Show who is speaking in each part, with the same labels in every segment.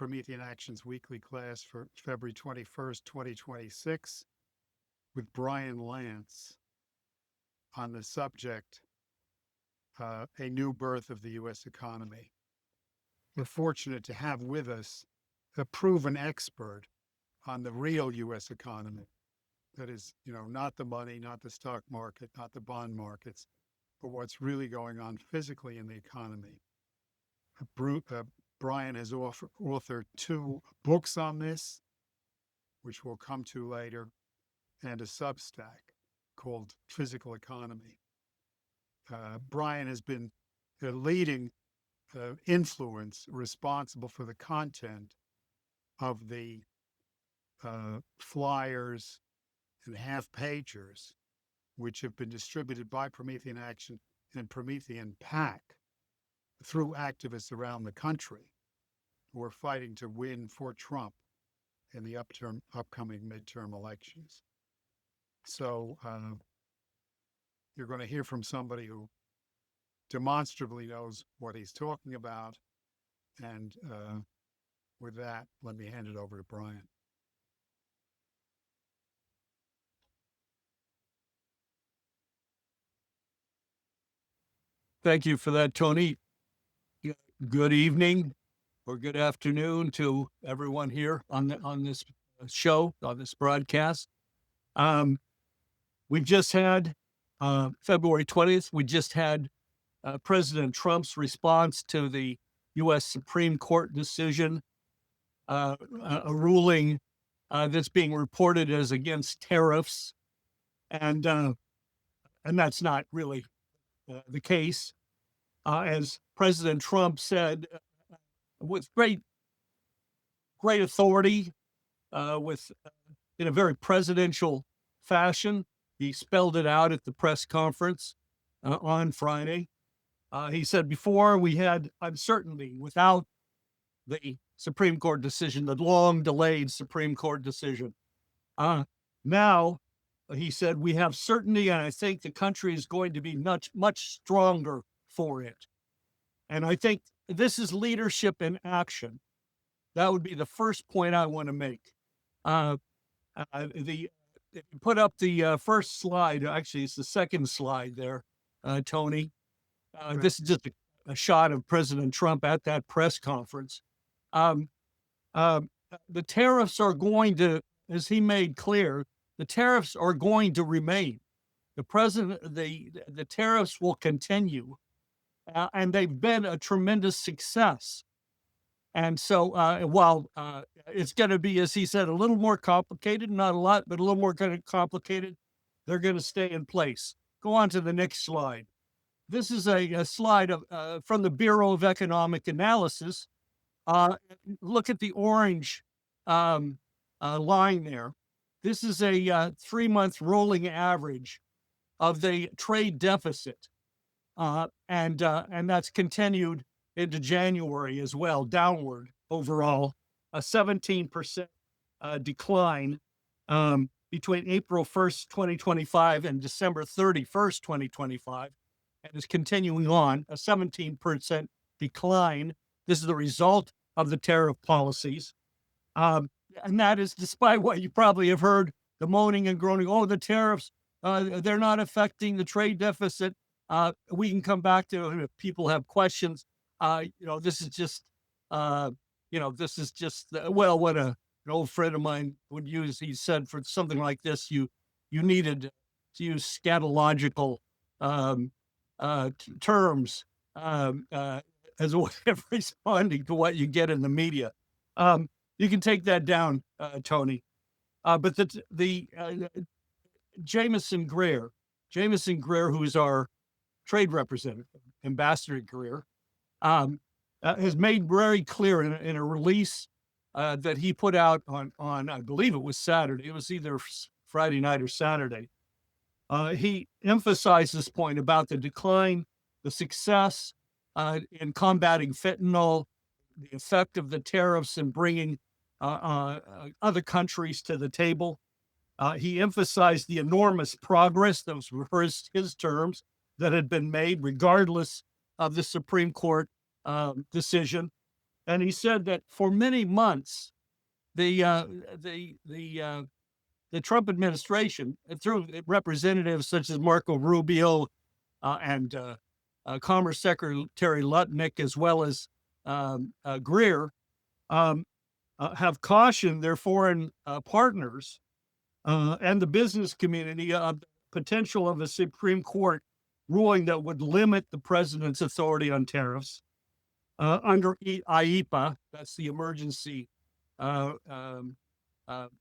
Speaker 1: Promethean Actions weekly class for February 21st, 2026, with Brian Lance on the subject, A New Birth of the U.S. Economy. We're fortunate to have with us a proven expert on the real U.S. economy. That is, not the money, not the stock market, not the bond markets, but what's really going on physically in the economy. Brian has authored 2 books on this, which we'll come to later, and a Substack called Physical Economy. Brian has been a leading influence responsible for the content of the flyers and half-pagers, which have been distributed by Promethean Action and Promethean PAC through activists around the country who are fighting to win for Trump in the upcoming midterm elections. So you're going to hear from somebody who demonstrably knows what he's talking about. And with that, let me hand it over to Brian.
Speaker 2: Thank you for that, Tony. Good evening or good afternoon to everyone here on this show, on this broadcast. We just had February 20th, we just had President Trump's response to the U.S. Supreme Court decision, a ruling that's being reported as against tariffs. And that's not really the case. As President Trump said, with great authority, in a very presidential fashion, he spelled it out at the press conference on Friday. He said, before we had uncertainty without the Supreme Court decision, the long delayed Supreme Court decision. Now, he said, we have certainty, and I think the country is going to be much stronger for it. And I think this is leadership in action. That would be the first point I want to make. If you put up the first slide, actually it's the second slide there, Tony. This is just a shot of President Trump at that press conference. The tariffs are going to, as he made clear, the tariffs are going to remain. The tariffs will continue, and they've been a tremendous success. And so while it's going to be, as he said, a little more complicated, not a lot, but a little more kind of complicated, they're going to stay in place. Go on to the next slide. This is a slide from the Bureau of Economic Analysis. Look at the orange line there. This is a 3-month rolling average of the trade deficit. And that's continued into January as well, downward overall, a 17% decline between April 1st, 2025 and December 31st, 2025, and is continuing on, a 17% decline. This is the result of the tariff policies. And that is despite what you probably have heard, the moaning and groaning, oh, the tariffs, they're not affecting the trade deficit. We can come back to it if people have questions. This is just, what an old friend of mine would use. He said for something like this, you needed to use scatological terms as a way of responding to what you get in the media. You can take that down, Tony. But the Jameson Greer, who is our trade representative, Ambassador Greer, has made very clear in a release that he put out on, I believe it was Saturday. It was either Friday night or Saturday. He emphasized this point about the decline, the success in combating fentanyl, the effect of the tariffs in bringing other countries to the table. He emphasized the enormous progress, those were his terms, that had been made regardless of the Supreme Court decision. and he said that for many months, the uh, the the uh, the Trump administration, through representatives such as Marco Rubio and Commerce Secretary Lutnick, as well as Greer, um, have cautioned their foreign partners and the business community of the potential of a Supreme Court ruling that would limit the president's authority on tariffs under IEPA. That's the emergency uh, um,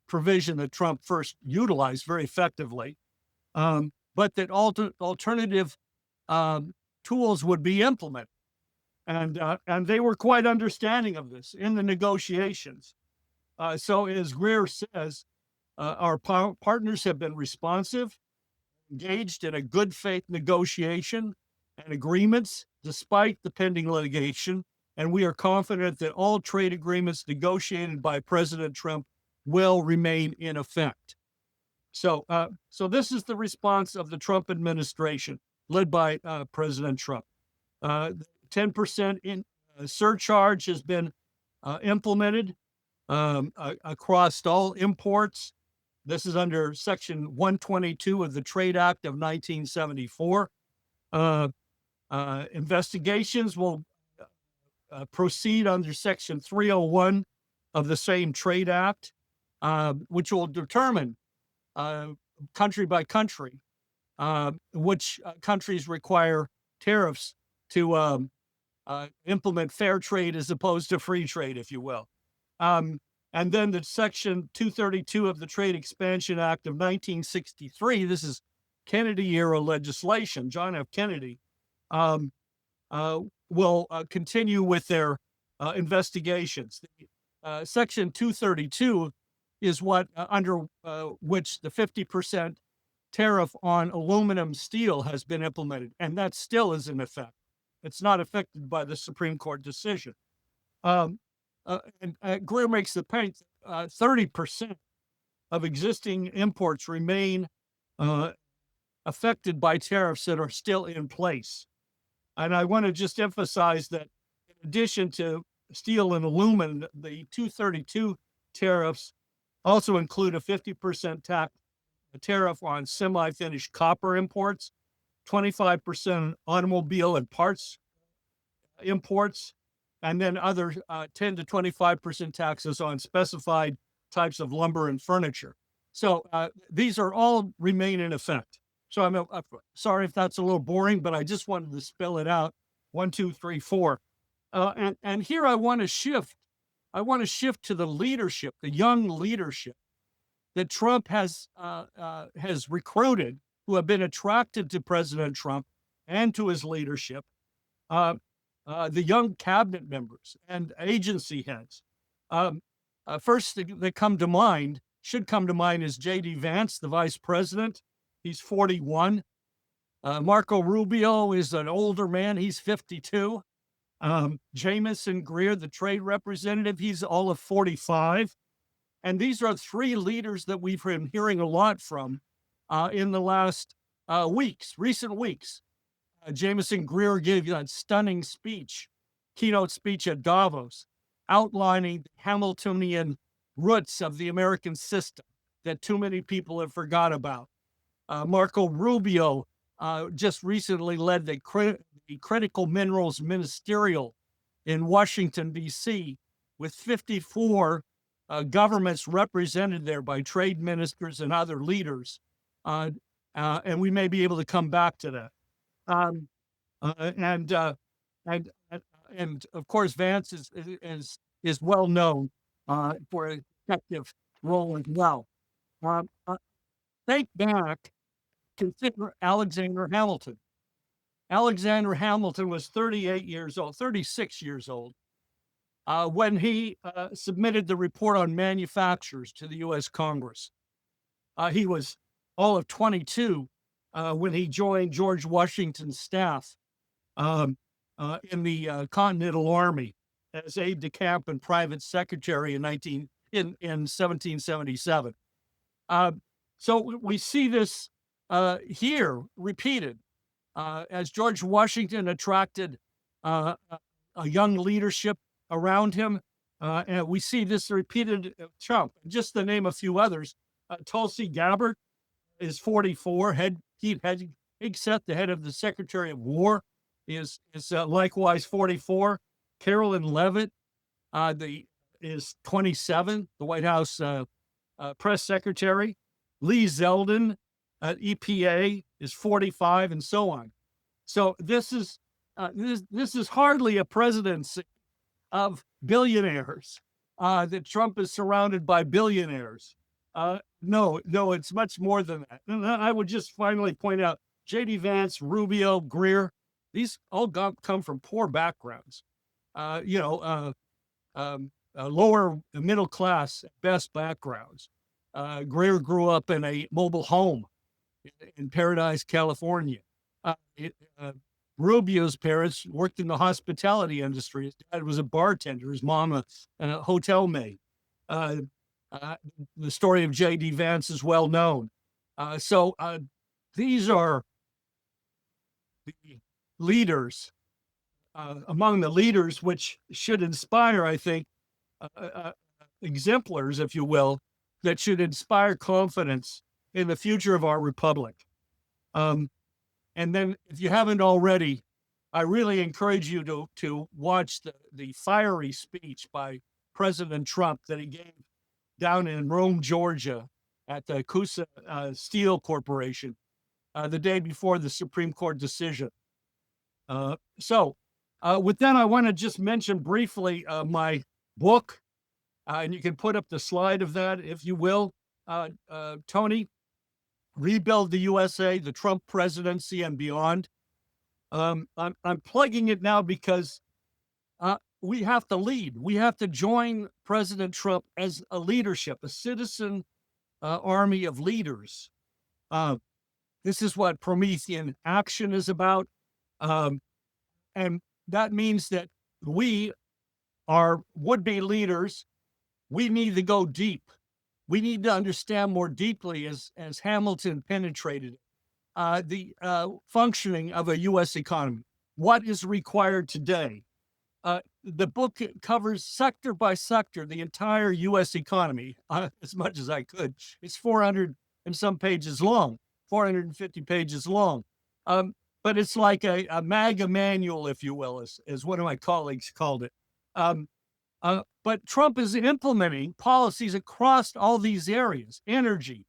Speaker 2: provision that Trump first utilized very effectively, but that alternative tools would be implemented. And they were quite understanding of this in the negotiations. So, as Greer says, our partners have been responsive, engaged in a good faith negotiation and agreements despite the pending litigation. And we are confident that all trade agreements negotiated by President Trump will remain in effect. So this is the response of the Trump administration, led by President Trump. 10% in surcharge has been implemented across all imports. This is under Section 122 of the Trade Act of 1974. Investigations will proceed under Section 301 of the same Trade Act, which will determine country by country which countries require tariffs to implement fair trade as opposed to free trade, if you will. And then the Section 232 of the Trade Expansion Act of 1963, this is Kennedy-era legislation, John F. Kennedy, will continue with their investigations. Section 232 is what under which the 50% tariff on aluminum steel has been implemented, and that still is in effect. It's not affected by the Supreme Court decision. And Greer makes the point 30% of existing imports remain affected by tariffs that are still in place. And I want to just emphasize that in addition to steel and aluminum, the 232 tariffs also include a 50% tariff on semi-finished copper imports, 25% automobile and parts imports, and then other 10 to 25% taxes on specified types of lumber and furniture. So these are all remain in effect. So I'm sorry if that's a little boring, but I just wanted to spell it out. 1, 2, 3, 4. And here I want to shift. I want to shift to the leadership, the young leadership that Trump has recruited, who have been attracted to President Trump and to his leadership. The young cabinet members and agency heads. First that should come to mind is J.D. Vance, the vice president. He's 41. Marco Rubio is an older man. He's 52. Jamison Greer, the trade representative, he's all of 45. And these are three leaders that we've been hearing a lot from in the last recent weeks. Jamison Greer gave a stunning keynote speech at Davos, outlining the Hamiltonian roots of the American system that too many people have forgot about. Marco Rubio just recently led the Critical Minerals Ministerial in Washington, D.C., with 54 governments represented there by trade ministers and other leaders. And we may be able to come back to that. And of course, Vance is well known for an effective role as well. Think back, consider Alexander Hamilton. Alexander Hamilton was 36 years old, when he submitted the report on manufacturers to the U.S. Congress. He was all of 22 when he joined George Washington's staff in the Continental Army as aide-de-camp and private secretary in 1777. So we see this here repeated as George Washington attracted a young leadership around him. And we see this repeated Trump. Just to name a few others, Tulsi Gabbard is 44. Pete Hegseth, the head of the Secretary of War, is likewise 44. Carolyn Levitt is 27, the White House press secretary. Lee Zeldin at EPA is 45, and so on. So this is hardly a presidency of billionaires. That Trump is surrounded by billionaires. No, it's much more than that. And I would just finally point out J.D. Vance, Rubio, Greer, these all come from poor backgrounds. Lower middle class at best backgrounds. Greer grew up in a mobile home in Paradise, California. Rubio's parents worked in the hospitality industry. His dad was a bartender, his mom a hotel maid. The story of J.D. Vance is well known. So these are the leaders, among the leaders, which should inspire, I think, exemplars, if you will, that should inspire confidence in the future of our republic. And then, if you haven't already, I really encourage you to watch the fiery speech by President Trump that he gave down in Rome, Georgia, at the Coosa Steel Corporation the day before the Supreme Court decision. With that, I want to just mention briefly my book, and you can put up the slide of that, if you will, Tony. Rebuild the USA, the Trump presidency and beyond. I'm plugging it now because we have to lead. We have to join President Trump as a leadership, a citizen army of leaders. This is what Promethean action is about. And that means that we are would-be leaders. We need to go deep. We need to understand more deeply, as Hamilton penetrated the functioning of a U.S. economy. What is required today? The book covers sector by sector the entire U.S. economy as much as I could. It's 400 and some pages long, 450 pages long. But it's like a MAGA manual, if you will, as one of my colleagues called it. But Trump is implementing policies across all these areas: energy,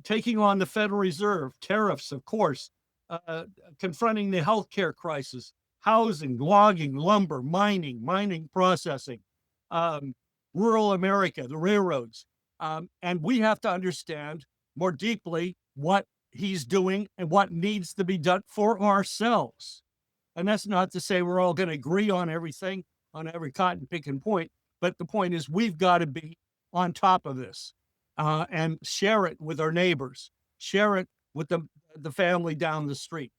Speaker 2: taking on the Federal Reserve, tariffs, of course, confronting the healthcare crisis, housing, logging, lumber, mining processing, rural America, the railroads. And we have to understand more deeply what he's doing and what needs to be done for ourselves. And that's not to say we're all going to agree on everything, on every cotton picking point, but the point is we've got to be on top of this and share it with our neighbors, share it with the family down the street.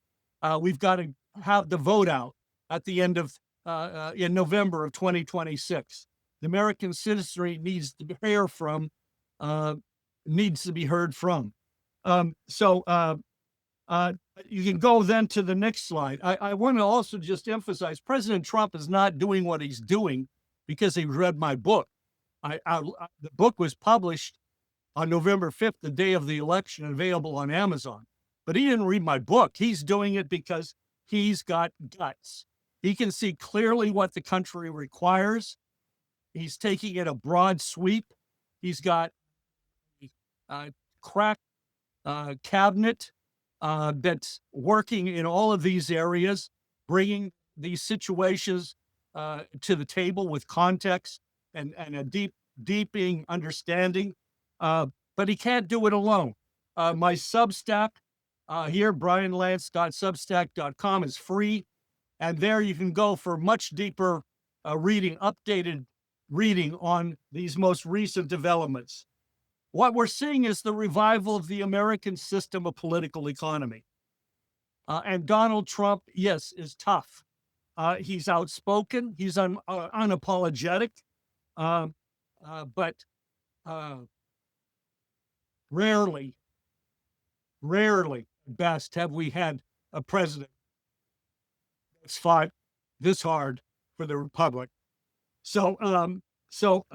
Speaker 2: We've got to have the vote out at the end of in November of 2026. The American citizenry needs to be heard from. You can go then to the next slide. I want to also just emphasize President Trump is not doing what he's doing because he read my book. The book was published on November 5th, the day of the election, available on Amazon. But he didn't read my book. He's doing it because he's got guts. He can see clearly what the country requires. He's taking it a broad sweep. He's got a crack cabinet that's working in all of these areas, bringing these situations to the table with context and a deepening understanding. But he can't do it alone. My Substack here, brianlance.substack.com, is free. And there you can go for much deeper reading, updated reading on these most recent developments. What we're seeing is the revival of the American system of political economy. And Donald Trump, yes, is tough. He's outspoken. He's unapologetic. But rarely at best have we had a president that's fought this hard for the Republic. So, so,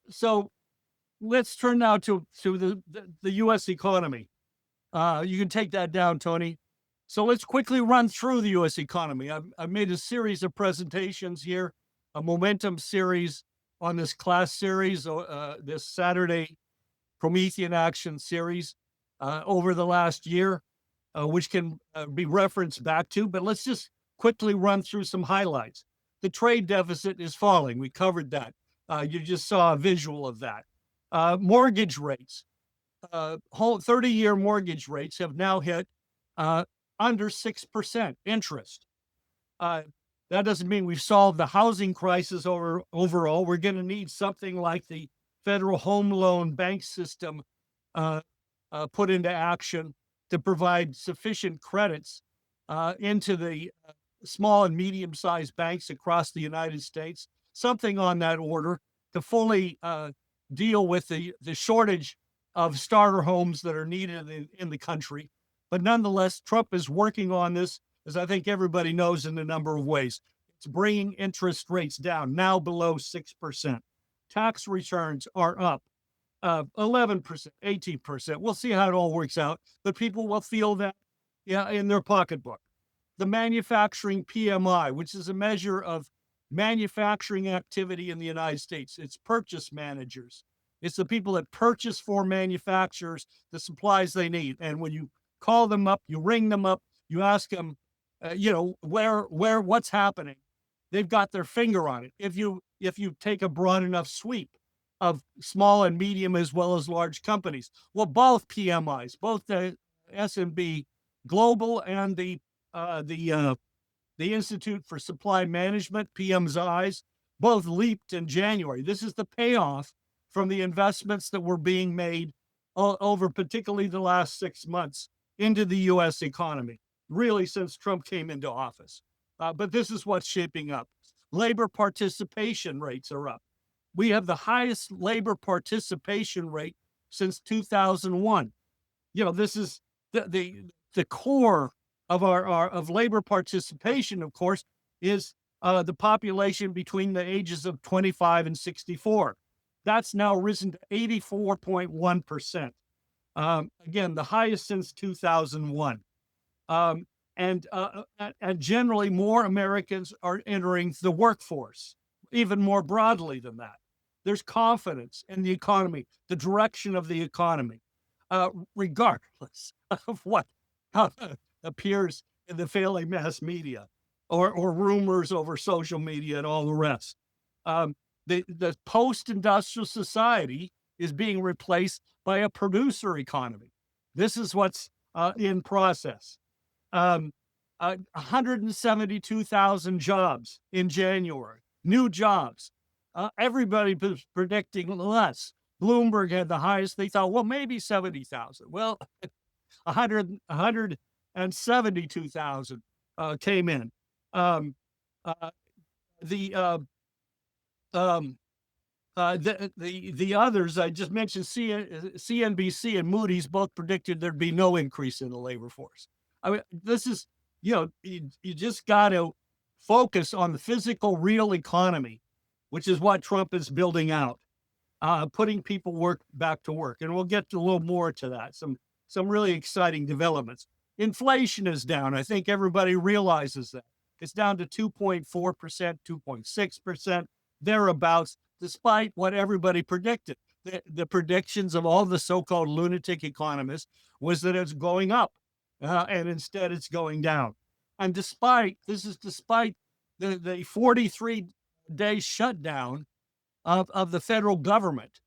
Speaker 2: so let's turn now to the U.S. economy. You can take that down, Tony. So let's quickly run through the U.S. economy. I've made a series of presentations here, a momentum series on this class series, this Saturday Promethean action series over the last year, which can be referenced back to. But let's just quickly run through some highlights. The trade deficit is falling. We covered that. You just saw a visual of that. Mortgage rates, whole 30-year mortgage rates have now hit under 6% interest. That doesn't mean we've solved the housing crisis overall. We're going to need something like the Federal Home Loan Bank System put into action to provide sufficient credits into the small and medium-sized banks across the United States, something on that order to fully deal with the shortage of starter homes that are needed in the country. But nonetheless, Trump is working on this, as I think everybody knows, in a number of ways. It's bringing interest rates down, now below 6%. Tax returns are up 11%, 18%. We'll see how it all works out, but people will feel that in their pocketbook. The manufacturing PMI, which is a measure of manufacturing activity in the United States. It's purchase managers. It's the people that purchase for manufacturers the supplies they need. And when you call them up, you ring them up, you ask them, what's happening? They've got their finger on it. If you take a broad enough sweep of small and medium as well as large companies, well, both PMIs, both the S&P Global and the Institute for Supply Management, PMIs, both leaped in January. This is the payoff from the investments that were being made over particularly the last 6 months into the U.S. economy, really since Trump came into office. But this is what's shaping up. Labor participation rates are up. We have the highest labor participation rate since 2001. This is the core of our labor participation, of course, is the population between the ages of 25 and 64. That's now risen to 84.1%. Again, the highest since 2001. And generally, more Americans are entering the workforce, even more broadly than that. There's confidence in the economy, the direction of the economy, regardless of what appears in the failing mass media or rumors over social media and all the rest. The post-industrial society is being replaced by a producer economy. This is what's in process. 172,000 jobs in January, new jobs. Everybody was predicting less. Bloomberg had the highest. They thought, well, maybe 70,000. Well, 172,000 came in. The others I just mentioned, CNBC and Moody's both predicted there'd be no increase in the labor force. I mean, this is, you just got to focus on the physical, real economy, which is what Trump is building out, putting people back to work. And we'll get a little more to that. Some really exciting developments. Inflation is down. I think everybody realizes that. It's down to 2.4%, 2.6%, thereabouts, despite what everybody predicted. The predictions of all the so-called lunatic economists was that it's going up, and instead it's going down. And despite the 43-day shutdown of the federal government,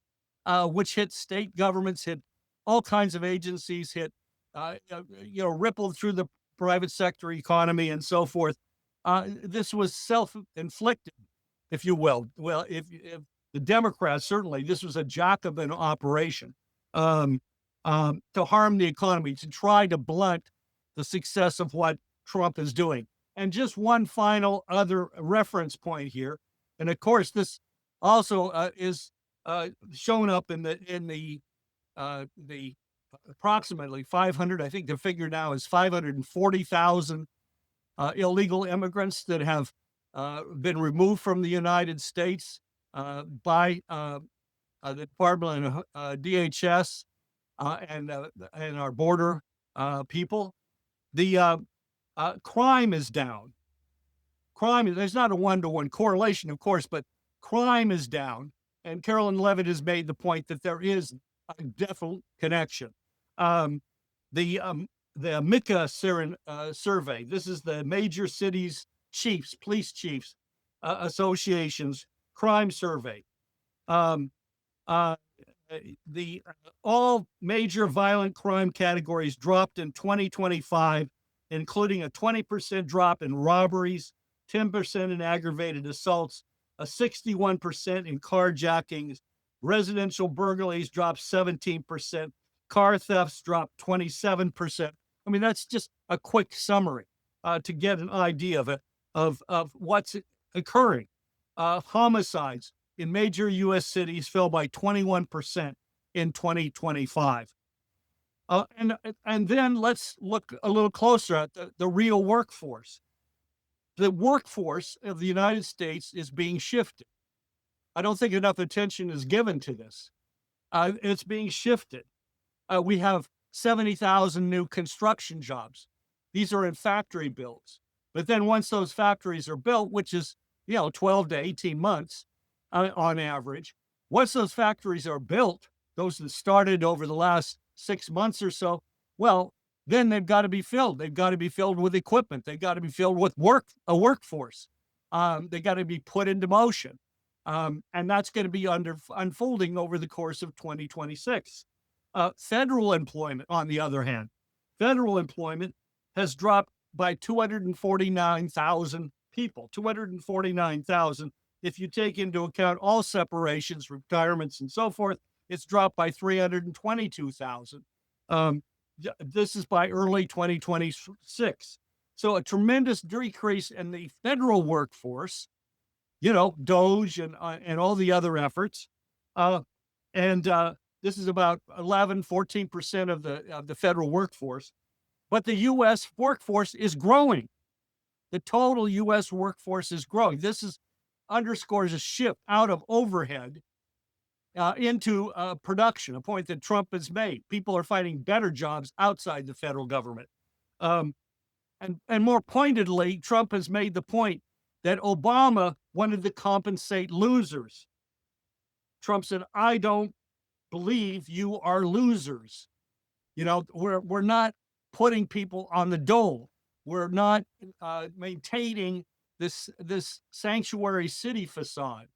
Speaker 2: which hit state governments, hit all kinds of agencies, hit rippled through the private sector economy and so forth. This was self-inflicted, if you will. Well, if the Democrats, certainly, this was a Jacobin operation to harm the economy, to try to blunt the success of what Trump is doing. And just one final other reference point here, and of course, this also is shown up in the approximately 500. I think the figure now is 540,000 illegal immigrants that have been removed from the United States by the Department of DHS and our border people. The crime is down. There's not a one-to-one correlation, of course, but crime is down. And Carolyn Levitt has made the point that there is a definite connection. The MICA survey, this is the major cities chiefs, police chiefs, associations crime survey. The all major violent crime categories dropped in 2025, including a 20% drop in robberies, 10% in aggravated assaults, a 61% in carjackings, residential burglaries dropped 17%, car thefts dropped 27%. I mean, that's just a quick summary to get an idea of what's occurring. Homicides in major U.S. cities fell by 21% in 2025. And then let's look a little closer at the real workforce. The workforce of the United States is being shifted. I don't think enough attention is given to this. It's being shifted. We have 70,000 new construction jobs. These are in factory builds. But then once those factories are built, which is 12 to 18 months on average, once those factories are built, those that started over the last 6 months or so, well, then they've got to be filled. They've got to be filled with equipment. They've got to be filled with a workforce. They got to be put into motion. And that's going to be unfolding over the course of 2026. Federal employment, on the other hand, federal employment has dropped by 249,000 people, 249,000. If you take into account all separations, retirements, and so forth, it's dropped by 322,000. This is by early 2026. So a tremendous decrease in the federal workforce, DOGE and all the other efforts. This is about 14% of the federal workforce. But the U.S. workforce is growing. The total U.S. workforce is growing. This underscores a shift out of overhead into production, a point that Trump has made. People are finding better jobs outside the federal government. And more pointedly, Trump has made the point that Obama wanted to compensate losers. Trump said, I don't believe you are losers. We're not putting people on the dole. We're not maintaining this sanctuary city facade.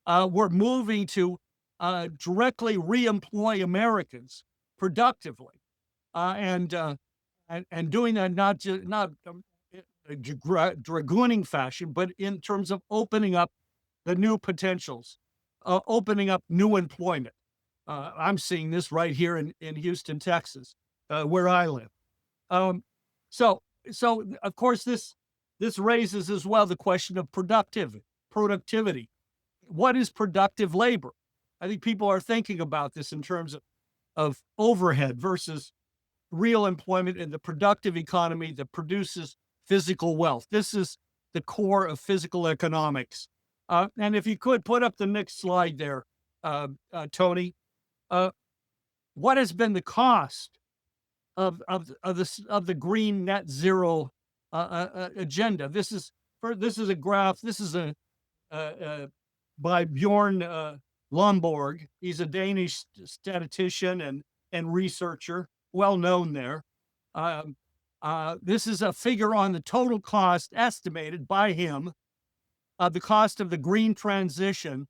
Speaker 2: We're moving to directly reemploy Americans productively, and doing that not dragooning fashion, but in terms of opening up the new potentials, opening up new employment. I'm seeing this right here in Houston, Texas, where I live. So of course this raises as well the question of productivity. What is productive labor? I think people are thinking about this in terms of overhead versus real employment in the productive economy that produces physical wealth. This is the core of physical economics. And if you could put up the next slide there, Tony, what has been the cost of the green net zero agenda? This is a graph. This is by Bjorn Lomborg. He's a Danish statistician and researcher, well known there. This is a figure on the total cost estimated by him, the cost of the green transition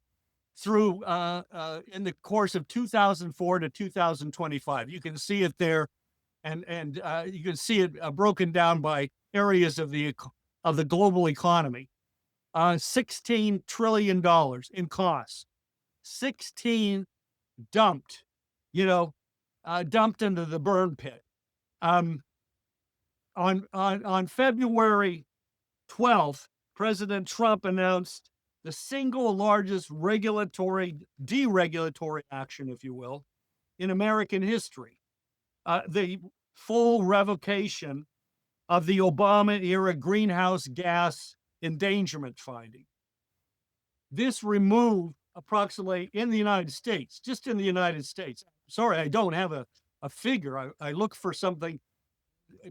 Speaker 2: through in the course of 2004 to 2025. You can see it there, and you can see it broken down by areas of the global economy. $16 trillion in costs. 16 dumped into the burn pit. On February 12th, President Trump announced the single largest deregulatory action, if you will, in American history. The full revocation of the Obama-era greenhouse gas endangerment finding. This removed approximately in the United States, just in the United States. Sorry, I don't have a figure. I look for something,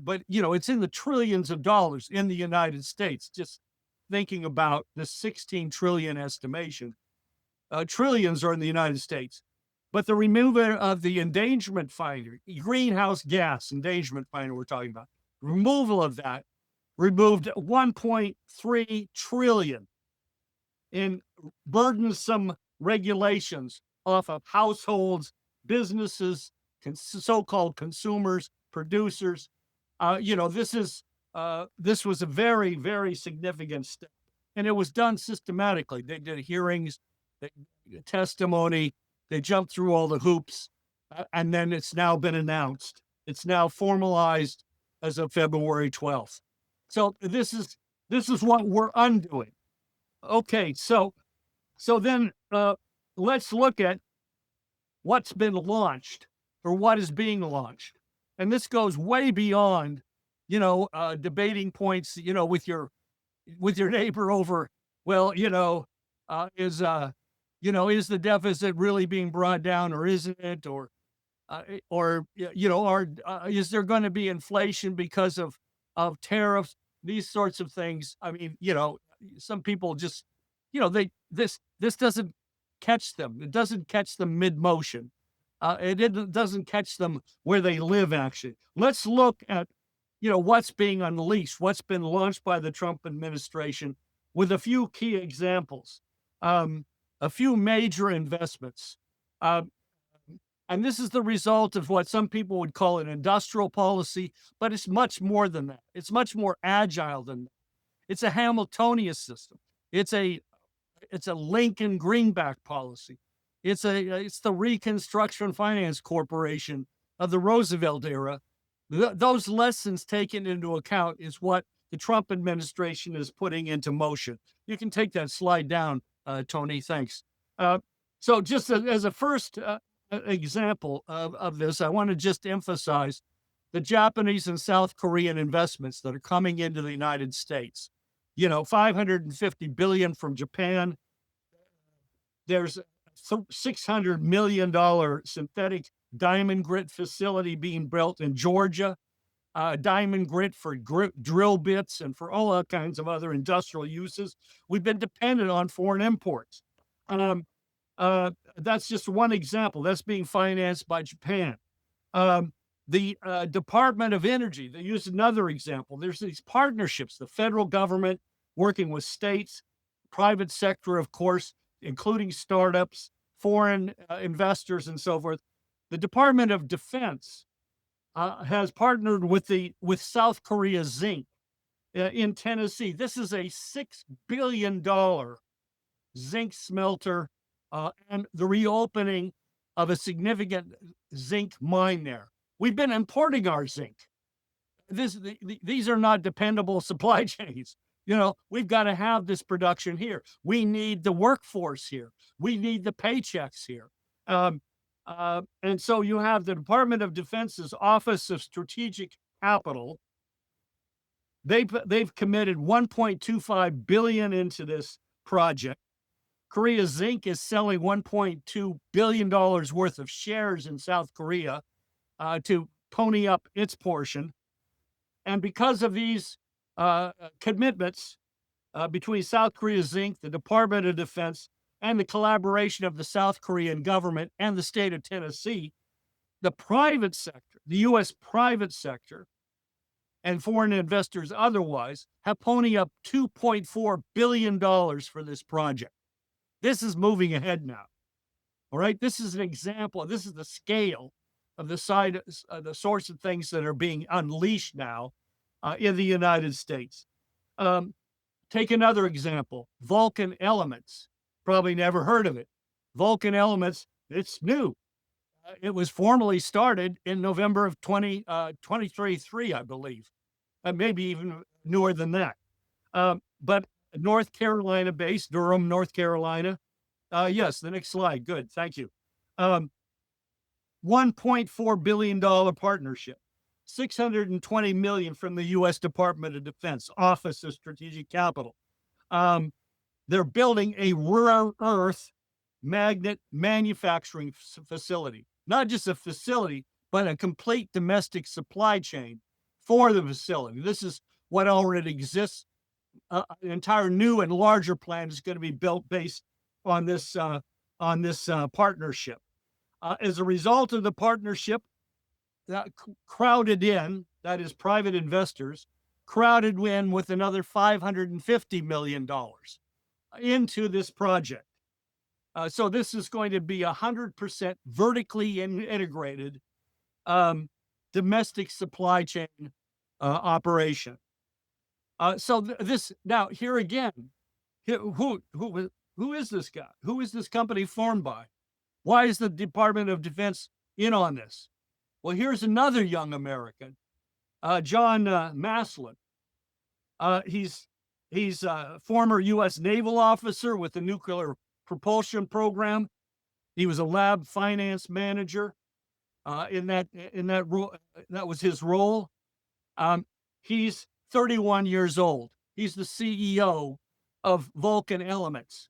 Speaker 2: but it's in the trillions of dollars in the United States. Just thinking about the 16 trillion estimation, trillions are in the United States. But the removal of the endangerment finder, greenhouse gas endangerment finder we're talking about, removal of that removed 1.3 trillion in burdensome regulations off of households, businesses, so-called consumers, producers. This was a very, very significant step, and it was done systematically. They did hearings, testimony, they jumped through all the hoops, and then it's now been announced. It's now formalized as of February 12th. So this is what we're undoing. Okay, so then let's look at what's been launched or what is being launched, and this goes way beyond, debating points, with your neighbor over, well, is the deficit really being brought down or isn't it, or is there going to be inflation because of tariffs? These sorts of things. I mean, some people just, this doesn't catch them. It doesn't catch them mid-motion. It doesn't catch them where they live, actually. Let's look at, what's being unleashed, what's been launched by the Trump administration with a few key examples, a few major investments. And this is the result of what some people would call an industrial policy, but it's much more than that. It's much more agile than that. It's a Hamiltonian system. It's a Lincoln Greenback policy. It's the Reconstruction Finance Corporation of the Roosevelt era. Those lessons taken into account is what the Trump administration is putting into motion. You can take that slide down, Tony. Thanks. So just as a first example of this, I want to just emphasize the Japanese and South Korean investments that are coming into the United States. $550 billion from Japan. There's a $600 million synthetic diamond grit facility being built in Georgia. Diamond grit for drill bits and for all kinds of other industrial uses. We've been dependent on foreign imports. That's just one example. That's being financed by Japan. The Department of Energy, they use another example. There's these partnerships, the federal government working with states, private sector, of course, including startups, foreign investors, and so forth. The Department of Defense has partnered with South Korea Zinc in Tennessee. This is a $6 billion zinc smelter and the reopening of a significant zinc mine there. We've been importing our zinc. These are not dependable supply chains. We've got to have this production here. We need the workforce here. We need the paychecks here. And so you have the Department of Defense's Office of Strategic Capital. They've committed $1.25 billion into this project. Korea Zinc is selling $1.2 billion worth of shares in South Korea to pony up its portion. And because of these commitments between South Korea Zinc, the Department of Defense, and the collaboration of the South Korean government and the state of Tennessee, the private sector, the U.S. private sector, and foreign investors otherwise have ponied up $2.4 billion for this project. This is moving ahead now. All right, this is an example. This is the scale of the sorts of things that are being unleashed now in the United States. Take another example, Vulcan Elements. Probably never heard of it. Vulcan Elements, it's new. It was formally started in November of 2023, I believe. Maybe even newer than that. But North Carolina based, Durham, North Carolina. Yes, the next slide. Good, thank you. $1.4 billion partnership. $620 million from the U.S. Department of Defense, Office of Strategic Capital. They're building a rare earth magnet manufacturing facility, not just a facility, but a complete domestic supply chain for the facility. This is what already exists. An entire new and larger plant is going to be built based on this partnership. As a result of the partnership, that crowded in, that is private investors, crowded in with another $550 million into this project. So this is going to be 100% vertically integrated domestic supply chain operation. So this now here again, who is this guy? Who is this company formed by? Why is the Department of Defense in on this? Well, here's another young American, John Maslin. He's a former U.S. naval officer with the nuclear propulsion program. He was a lab finance manager in that role. That was his role. He's 31 years old. He's the CEO of Vulcan Elements.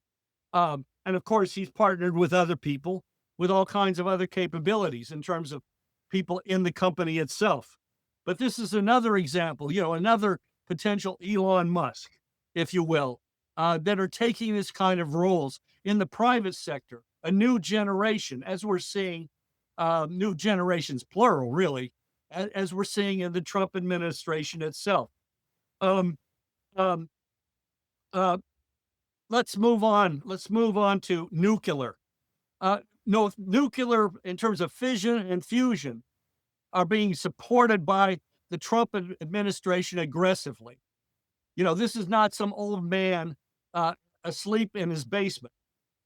Speaker 2: And of course, he's partnered with other people with all kinds of other capabilities in terms of people in the company itself. But this is another example, another potential Elon Musk, if you will, that are taking this kind of roles in the private sector, a new generation, as we're seeing, new generations, plural, really, as we're seeing in the Trump administration itself. Um, um, uh, let's move on. Let's move on to nuclear. No, nuclear in terms of fission and fusion are being supported by the Trump administration aggressively. This is not some old man asleep in his basement.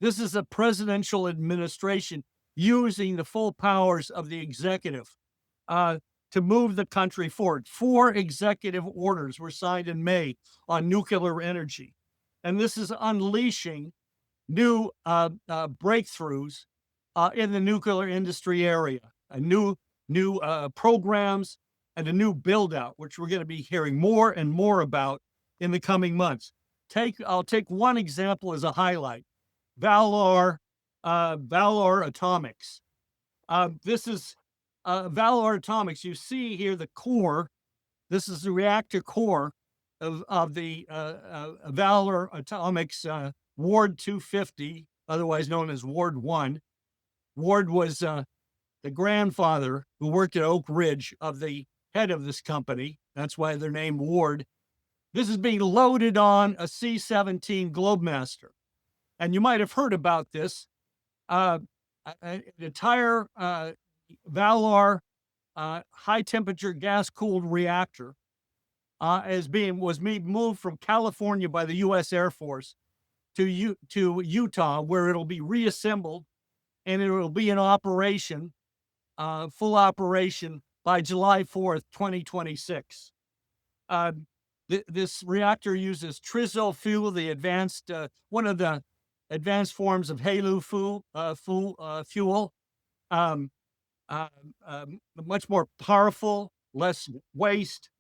Speaker 2: This is a presidential administration using the full powers of the executive to move the country forward. 4 executive orders were signed in May on nuclear energy. And this is unleashing new breakthroughs in the nuclear industry area, new programs, and a new build out, which we're going to be hearing more and more about in the coming months. I'll take one example as a highlight: Valor Atomics. This is Valor Atomics. You see here the core. This is the reactor core of the Valor Atomics Ward 250, otherwise known as Ward 1. Ward was the grandfather who worked at Oak Ridge of the head of this company. That's why they're named Ward. This is being loaded on a C-17 Globemaster. And you might have heard about this. An entire Valor high temperature gas cooled reactor was being moved from California by the U.S. Air Force to Utah, where it'll be reassembled and it will be in operation, full operation by July 4th, 2026. This reactor uses Trizzo fuel, the advanced one of the advanced forms of HALEU fuel. Much more powerful, less waste.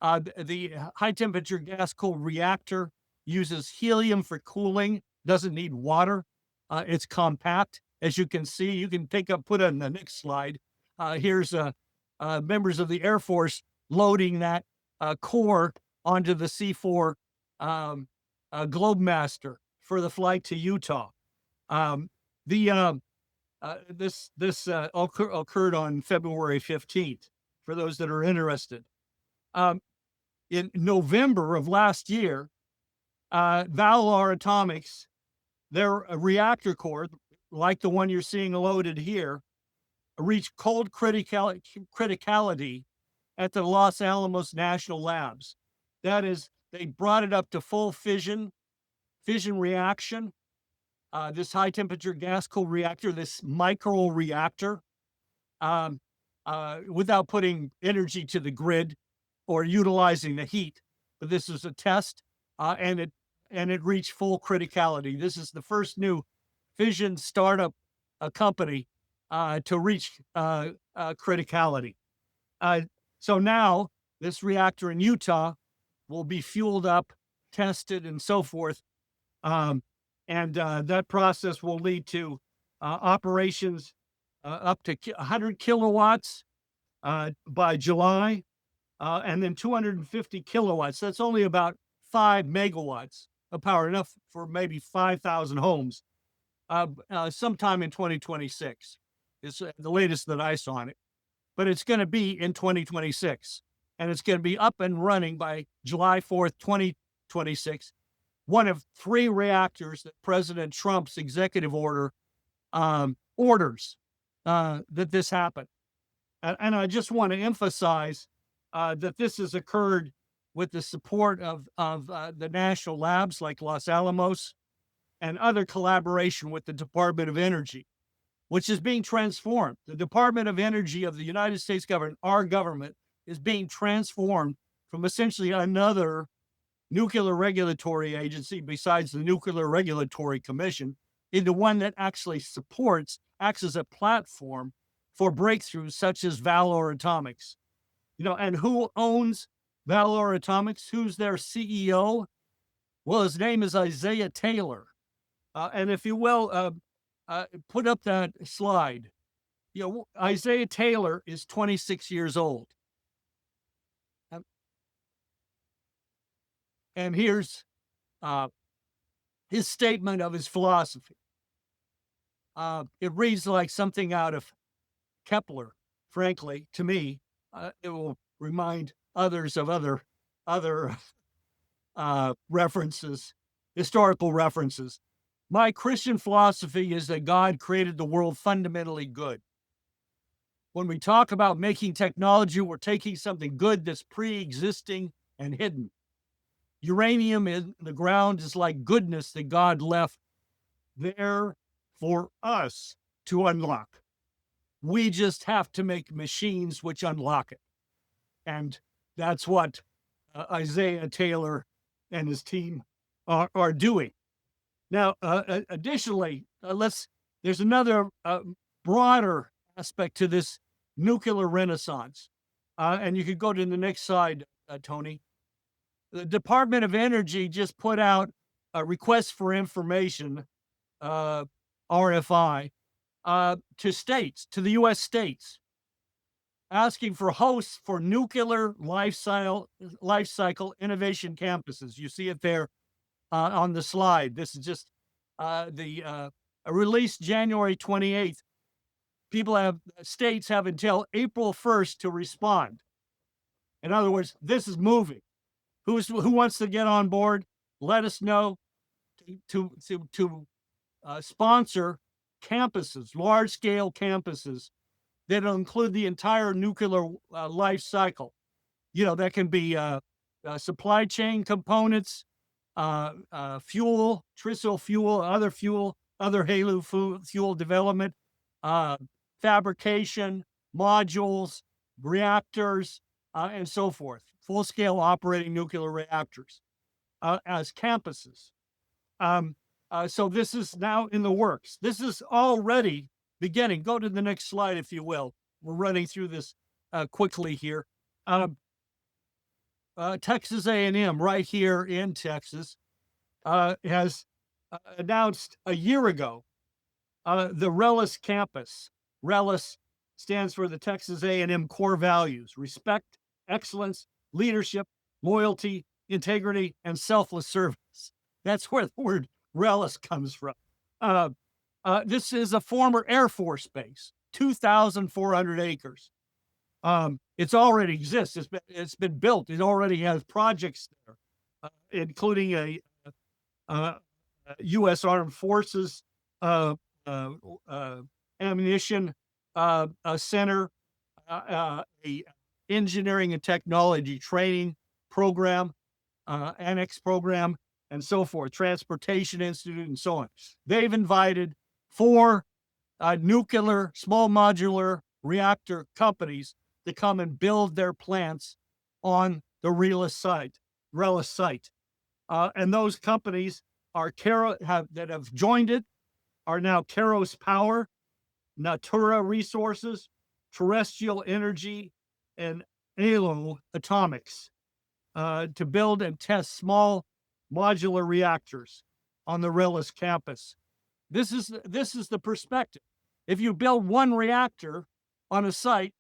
Speaker 2: The high temperature gas cooled reactor uses helium for cooling, doesn't need water. It's compact. As you can see, you can put on the next slide. Here's members of the Air Force loading that core onto the C4 Globemaster for the flight to Utah. This occurred on February 15th, for those that are interested. In November of last year, Valor Atomics, their reactor core, like the one you're seeing loaded here, reached cold criticality at the Los Alamos National Labs. That is, they brought it up to full fission reaction. This high temperature gas cooled reactor, this microreactor, without putting energy to the grid or utilizing the heat. But this is a test, and it reached full criticality. This is the first new fission startup company to reach criticality. So now this reactor in Utah will be fueled up tested, and so forth. And that process will lead to operations up to 100 kilowatts by July, and then 250 kilowatts. That's only about 5 megawatts of power, enough for maybe 5,000 homes, sometime in 2026. Is the latest that I saw on it. But it's going to be in 2026, and it's going to be up and running by July 4th, 2026. One of 3 reactors that President Trump's executive order orders that this happen. And I just want to emphasize that this has occurred with the support of the national labs like Los Alamos and other collaboration with the Department of Energy, which is being transformed. The Department of Energy of the United States government, our government, is being transformed from essentially another nuclear regulatory agency besides the Nuclear Regulatory Commission into one that actually acts as a platform for breakthroughs such as Valor Atomics. And who owns Valor Atomics? Who's their CEO? Well, his name is Isaiah Taylor. And if you will, put up that slide. Isaiah Taylor is 26 years old. And here's his statement of his philosophy. It reads like something out of Kepler, frankly, to me. It will remind others of other references, historical references. My Christian philosophy is that God created the world fundamentally good. When we talk about making technology, we're taking something good that's pre-existing and hidden. Uranium in the ground is like goodness that God left there for us to unlock. We just have to make machines which unlock it. And that's what Isaiah Taylor and his team are doing. Now, additionally, there's another broader aspect to this nuclear renaissance. And you could go to the next slide, Tony. The Department of Energy just put out a request for information, RFI, to the U.S. states, asking for hosts for nuclear life cycle innovation campuses. You see it there on the slide. This is just released January 28th. States have until April 1st to respond. In other words, this is moving. Who wants to get on board? Let us know to sponsor campuses, large-scale campuses that'll include the entire nuclear life cycle. That can be supply chain components, fuel, tristle fuel, other HALEU fuel development, fabrication, modules, reactors, and so forth. Full-scale operating nuclear reactors as campuses. So this is now in the works. This is already beginning. Go to the next slide, if you will. We're running through this quickly here. Texas A&M, right here in Texas, has announced a year ago the RELIS campus. RELIS stands for the Texas A&M core values: respect, excellence, leadership, loyalty, integrity, and selfless service. That's where the word RELIS comes from. This is a former Air Force base, 2,400 acres. It's already exists. It's been built. It already has projects there, including a U.S. Armed Forces ammunition center, a engineering and technology training program, annex program, and so forth, Transportation Institute, and so on. They've invited 4 nuclear small modular reactor companies to come and build their plants on the RELIS site. And those companies are that have joined it are now Keros Power, Natura Resources, Terrestrial Energy, and Alo Atomics to build and test small modular reactors on the Rillis campus. This is the perspective. If you build one reactor on a site,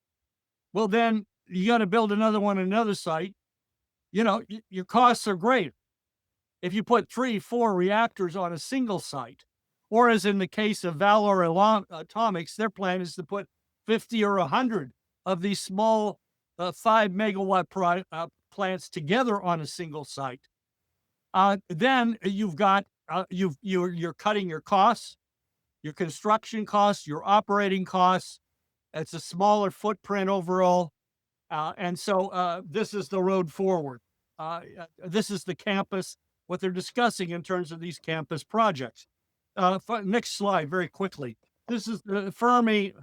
Speaker 2: well, then you got to build another one on another site. Your costs are greater. If you put 3, 4 reactors on a single site, or as in the case of Valor Atomics, their plan is to put 50 or 100 of these small 5 megawatt plants together on a single site. Then you've got you're cutting your costs, your construction costs, your operating costs. It's a smaller footprint overall, and so this is the road forward. This is the campus, what they're discussing in terms of these campus projects. Next slide, very quickly. This is the Fermi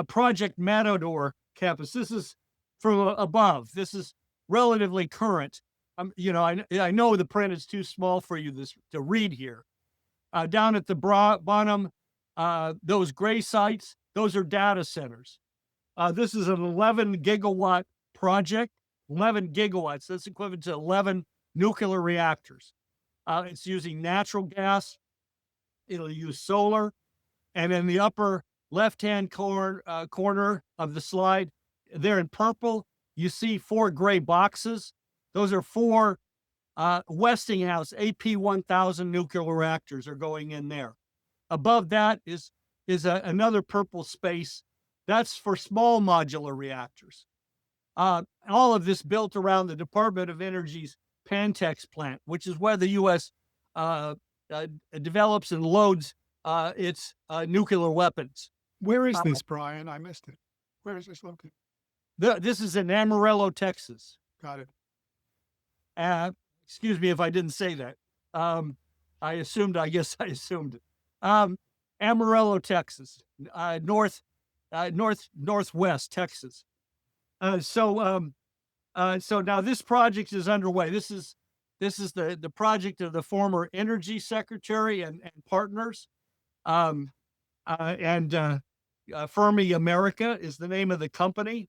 Speaker 2: Project Matador campus. This is from above. This is relatively current. I know the print is too small for you to read here. Down at the bottom, those gray sites, those are data centers. This is an 11 gigawatt project. 11 gigawatts. That's equivalent to 11 nuclear reactors. It's using natural gas. It'll use solar. And in the upper left-hand corner of the slide, there in purple, you see 4 gray boxes. Those are 4 Westinghouse AP1000 nuclear reactors are going in there. Above that is another purple space. That's for small modular reactors. All of this built around the Department of Energy's Pantex plant, which is where the U.S. Develops and loads its nuclear weapons.
Speaker 1: Where is this, Brian? I missed it. Where is this located?
Speaker 2: This is in Amarillo, Texas.
Speaker 1: Got it.
Speaker 2: Excuse me if I didn't say that. I guess I assumed it. Amarillo, Texas, northwest Texas. So now this project is underway. This is the project of the former Energy Secretary and partners. Fermi America is the name of the company,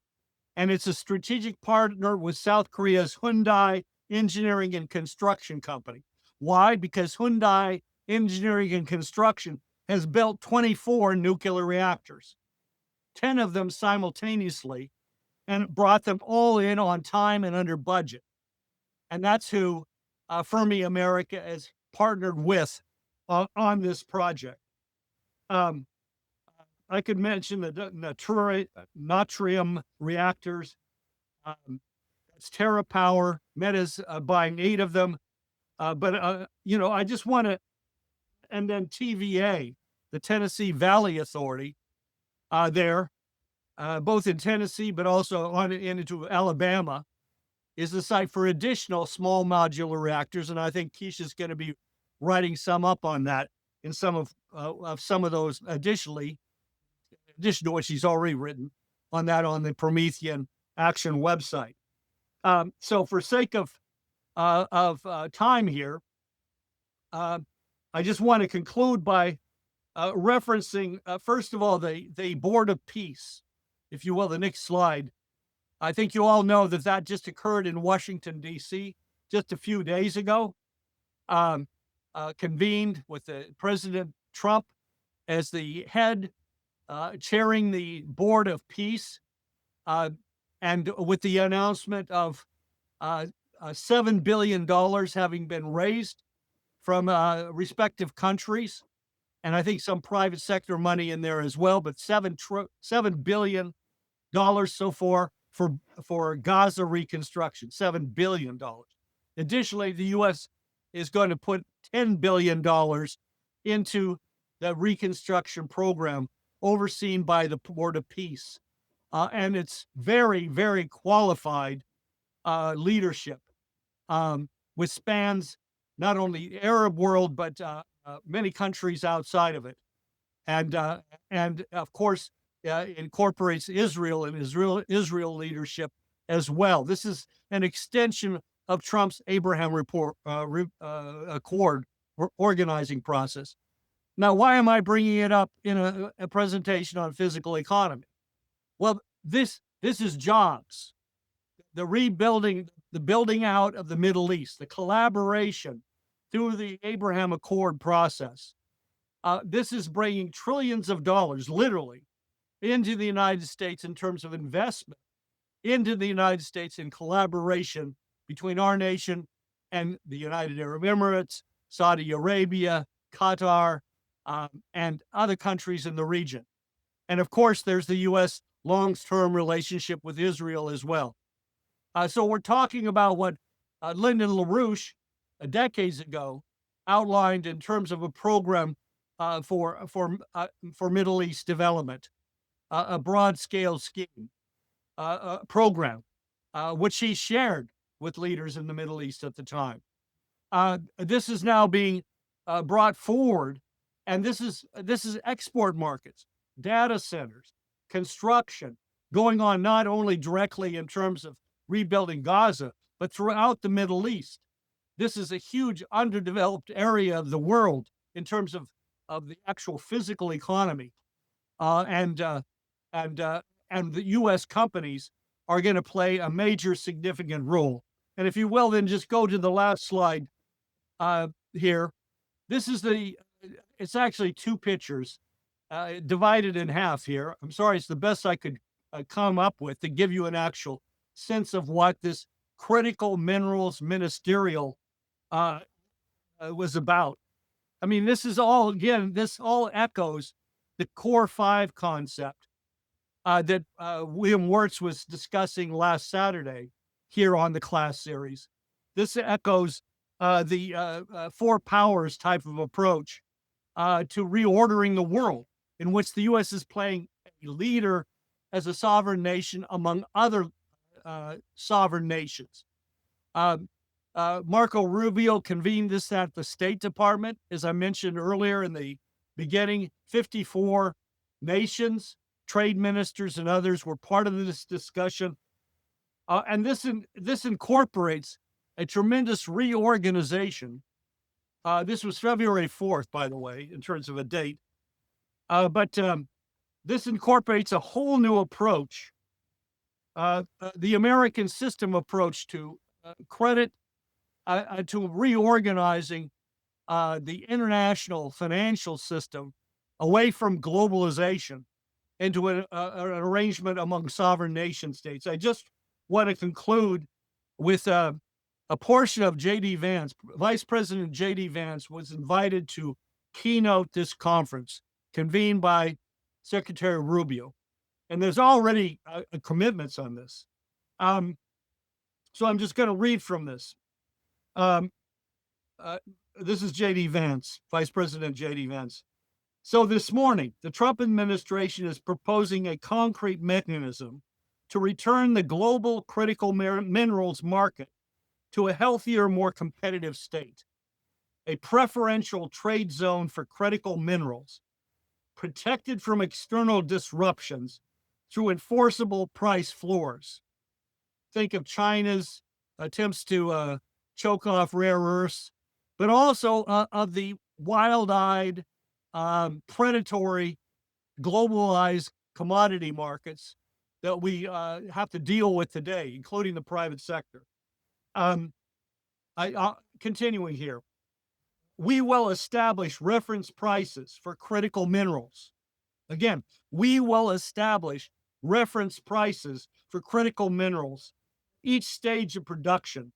Speaker 2: and it's a strategic partner with South Korea's Hyundai Engineering and Construction Company. Why? Because Hyundai Engineering and Construction has built 24 nuclear reactors, 10 of them simultaneously, and brought them all in on time and under budget. And that's who Fermi America has partnered with on this project. I could mention the natrium reactors. It's TerraPower. Meta's buying 8 of them. But I just want to, and then TVA, the Tennessee Valley Authority, both in Tennessee, but also into Alabama, is the site for additional small modular reactors. And I think Keisha's going to be writing some up on that in some of those additional to what she's already written on that on the Promethean Action website. So for sake of time here, I just want to conclude by referencing, first of all, the Board of Peace, if you will, the next slide. I think you all know that just occurred in Washington, D.C. just a few days ago, convened with President Trump as the head, chairing the Board of Peace, and with the announcement of $7 billion having been raised from respective countries, and I think some private sector money in there as well, but $7 billion so far for Gaza reconstruction, $7 billion. Additionally, the U.S. is going to put $10 billion into the reconstruction program overseen by the Board of Peace. And it's very, very qualified leadership, which spans not only the Arab world, but many countries outside of it. And of course, incorporates Israel and Israel leadership as well. This is an extension of Trump's Abraham Accord organizing process. Now, why am I bringing it up in a presentation on physical economy? Well, this is jobs, the rebuilding, the building out of the Middle East, the collaboration through the Abraham Accord process. This is bringing trillions of dollars, literally, into the United States in terms of investment into the United States in collaboration between our nation and the United Arab Emirates, Saudi Arabia, Qatar, and other countries in the region. And of course, there's the U.S. long-term relationship with Israel as well. So we're talking about what Lyndon LaRouche, decades ago, outlined in terms of a program for Middle East development, a broad-scale scheme. Program, which he shared with leaders in the Middle East at the time. This is now being brought forward, and this is export markets, data centers, construction going on not only directly in terms of rebuilding Gaza, but throughout the Middle East. This is a huge underdeveloped area of the world in terms of the actual physical economy, and the U.S. companies are going to play a major significant role. And if you will, then just go to the last slide here. This is it's actually two pictures divided in half here. I'm sorry, it's the best I could come up with to give you an actual sense of what this critical minerals ministerial was about. I mean, this all echoes the Core 5 concept that William Wirtz was discussing last Saturday here on the class series. This echoes the four powers type of approach to reordering the world, in which the U.S. is playing a leader as a sovereign nation among other sovereign nations. Marco Rubio convened this at the State Department, as I mentioned earlier in the beginning. 54 nations, trade ministers, and others were part of this discussion. And this incorporates a tremendous reorganization. This was February 4th, by the way, in terms of a date. But this incorporates a whole new approach, the American system approach to credit, to reorganizing the international financial system away from globalization into an arrangement among sovereign nation states. I just want to conclude with a portion of J.D. Vance. Vice President J.D. Vance was invited to keynote this conference convened by Secretary Rubio. And there's already commitments on this. So I'm just going to read from this. This is J.D. Vance, Vice President J.D. Vance. So this morning, the Trump administration is proposing a concrete mechanism to return the global critical minerals market to a healthier, more competitive state. A preferential trade zone for critical minerals, protected from external disruptions through enforceable price floors. Think of China's attempts to choke off rare earths, but also of the wild-eyed, predatory, globalized commodity markets that we have to deal with today, including the private sector. Continuing here, we will establish reference prices for critical minerals. Again, we will establish reference prices for critical minerals, each stage of production,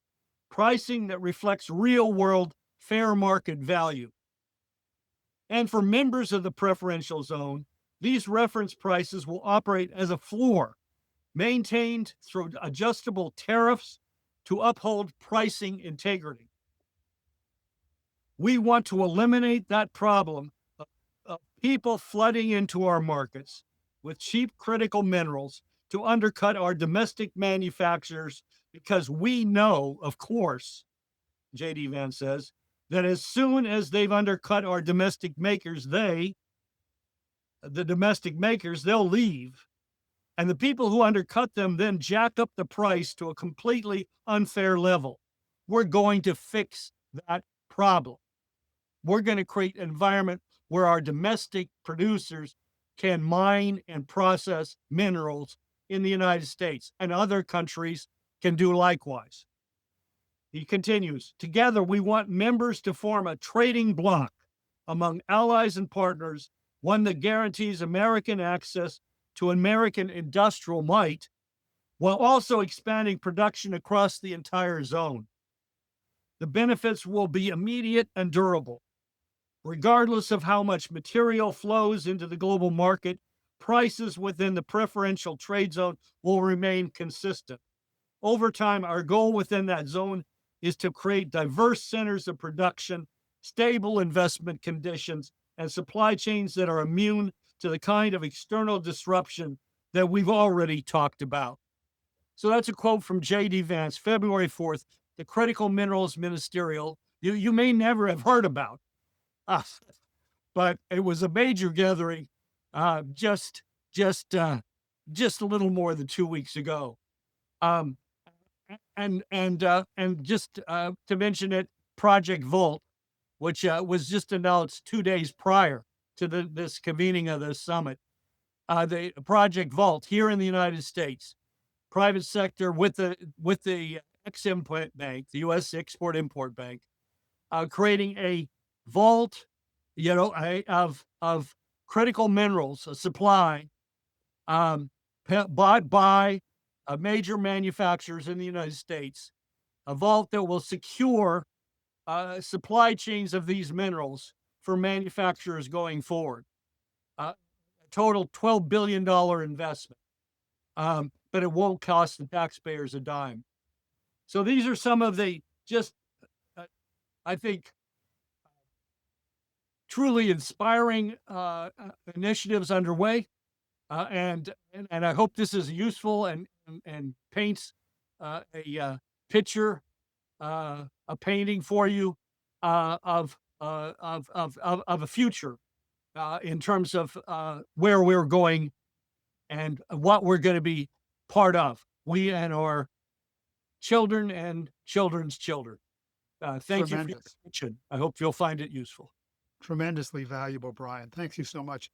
Speaker 2: pricing that reflects real-world fair market value. And for members of the preferential zone, these reference prices will operate as a floor, maintained through adjustable tariffs to uphold pricing integrity. We want to eliminate that problem of people flooding into our markets with cheap critical minerals to undercut our domestic manufacturers, because we know, of course, J.D. Vance says, that as soon as they've undercut our domestic makers, the domestic makers, they'll leave. And the people who undercut them then jack up the price to a completely unfair level. We're going to fix that problem. We're going to create an environment where our domestic producers can mine and process minerals in the United States, and other countries can do likewise. He continues, together we want members to form a trading bloc among allies and partners, one that guarantees American access to American industrial might while also expanding production across the entire zone. The benefits will be immediate and durable. Regardless of how much material flows into the global market, prices within the preferential trade zone will remain consistent. Over time, our goal within that zone is to create diverse centers of production, stable investment conditions, and supply chains that are immune to the kind of external disruption that we've already talked about. So that's a quote from J.D. Vance, February 4th, the Critical Minerals Ministerial. You may never have heard about, but it was a major gathering just a little more than 2 weeks ago. And just to mention it, Project Volt, which was just announced 2 days prior to this convening of the summit. The Project Volt here in the United States, private sector with the Ex-Import Bank, the U.S. Export-Import Bank, creating a vault, of critical minerals, a supply bought by major manufacturers in the United States, a vault that will secure supply chains of these minerals for manufacturers going forward. A total $12 billion investment, but it won't cost the taxpayers a dime. So these are some of the I think, truly inspiring initiatives underway. And I hope this is useful and paints a picture, a painting for you of a future in terms of where we're going and what we're going to be part of, we and our children and children's children. Thank you for your
Speaker 1: Tremendous.
Speaker 2: attention. I hope you'll find it useful.
Speaker 1: Tremendously valuable, Brian. Thank you so much.